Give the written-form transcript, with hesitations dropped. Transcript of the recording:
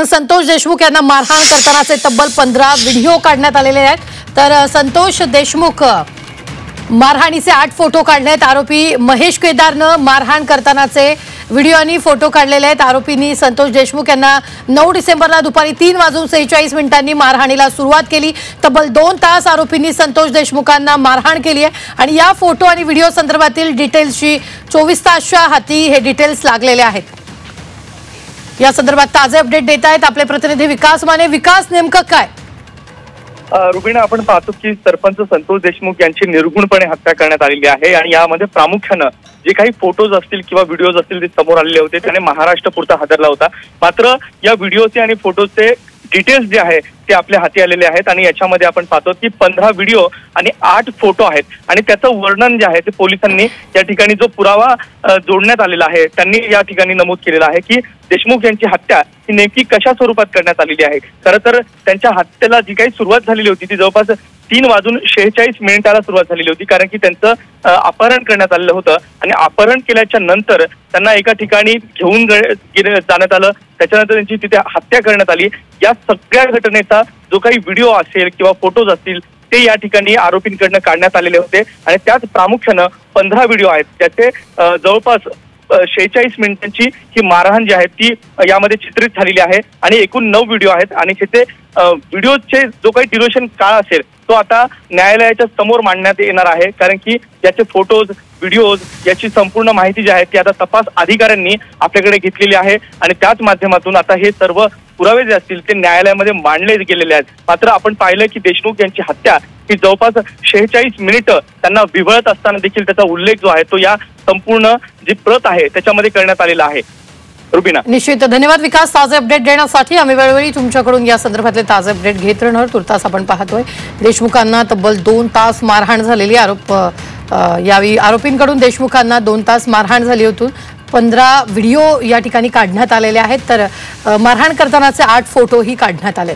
संतोष देशमुख यांना मारहाण करतानाचे तब्बल 15 व्हिडिओ काढण्यात आलेले आहेत। तर संतोष देशमुख मारहाणीचे 8 फोटो काढले आहेत। आरोपी महेश केदारने मारहाण करतानाचे व्हिडिओ आणि फोटो काढलेले आहेत। आरोपींनी संतोष देशमुख यांना 9 डिसेंबरला दुपारी 3:46 मारहाणीला सुरुवात केली। तब्बल 2 तास आरोपींनी संतोष देशमुखांना मारहाण केली आहे आणि या फोटो आणि व्हिडिओ संदर्भातील डिटेल्सची 24 तासच्या हाती हे डिटेल्स लागलेले आहेत। या संदर्भात ताजे अपडेट देत आहेत आपले प्रतिनिधी विकास माने। विकास, नेमकं काय? रुबीना, आपण पाहतो की सरपंच संतोष देशमुख यांची निर्घुणपणे हत्या करण्यात आलेली आहे आणि यामध्ये प्रामुख्याने जे काही फोटोज असतील किंवा व्हिडिओज असतील ते समोर आलेले होते त्याने महाराष्ट्रपुरता हादरला होता। मात्र या व्हिडिओचे आणि फोटोचे डिटेल्स जे आहे ते आपल्या हाती आलेले आहेत आणि याच्यामध्ये आपण पाहतो की 15 व्हिडिओ आणि 8 फोटो आहेत आणि त्याचं वर्णन जे आहे ते पोलिसांनी या ठिकाणी जो पुरावा जोडण्यात आलेला आहे त्यांनी या ठिकाणी नमूद केलेला आहे की देशमुख यांची हत्या ही नेमकी कशा स्वरूपात करण्यात आलेली आहे। खरं तर त्यांच्या हत्येला जी काही सुरुवात झालेली होती ती जवळपास 3:46 सुरुवात झालेली होती, कारण की त्यांचं अपहरण करण्यात आलेलं होतं आणि अपहरण केल्याच्या नंतर त्यांना एका ठिकाणी घेऊन जाण्यात आलं। त्याच्यानंतर त्यांची तिथे हत्या करण्यात आली। या सगळ्या घटनेचा जो काही व्हिडिओ असेल किंवा फोटोज असतील ते या ठिकाणी आरोपींकडनं काढण्यात आलेले होते आणि त्यात प्रामुख्याने 15 व्हिडिओ आहेत त्याचे जवळपास 46 मिनिटांची ही मारहाण जी आहे ती यामध्ये चित्रित झालेली आहे आणि एकूण 9 व्हिडिओ आहेत आणि तिथे व्हिडिओचे जो काही ड्युरेशन काळ असेल तो आता न्यायालयाच्या समोर मांडण्यात येणार आहे, कारण की याचे फोटोज व्हिडिओज याची संपूर्ण माहिती जी आहे ती आता तपास अधिकाऱ्यांनी आपल्याकडे घेतलेली आहे आणि त्याच माध्यमातून आता हे सर्व पुरावे जे असतील ते न्यायालयामध्ये मांडले गेलेले आहेत। मात्र आपण पाहिलं की देशमुख यांची हत्या ही जवळपास 46 मिनिटं त्यांना विवळत असताना देखील त्याचा उल्लेख जो आहे तो या संपूर्ण जी प्रत आहे त्याच्यामध्ये करण्यात आलेला आहे। रुबीना, निश्चित धन्यवाद विकास ताजे अपडेट देण्यासाठी। आम्ही वेळोवेळी तुमच्याकडून या संदर्भातले ताजे अपडेट घेत राहणार। तुर्तास आपण पाहतोय देशमुखांना तब्बल 2 तास मारहाण झालेली। यावेळी आरोपींकडून देशमुखांना 2 तास मारहाण झाली होती। 15 व्हिडिओ या ठिकाणी काढण्यात आलेले आहेत तर मारहाण करतानाचे 8 फोटोही काढण्यात आले।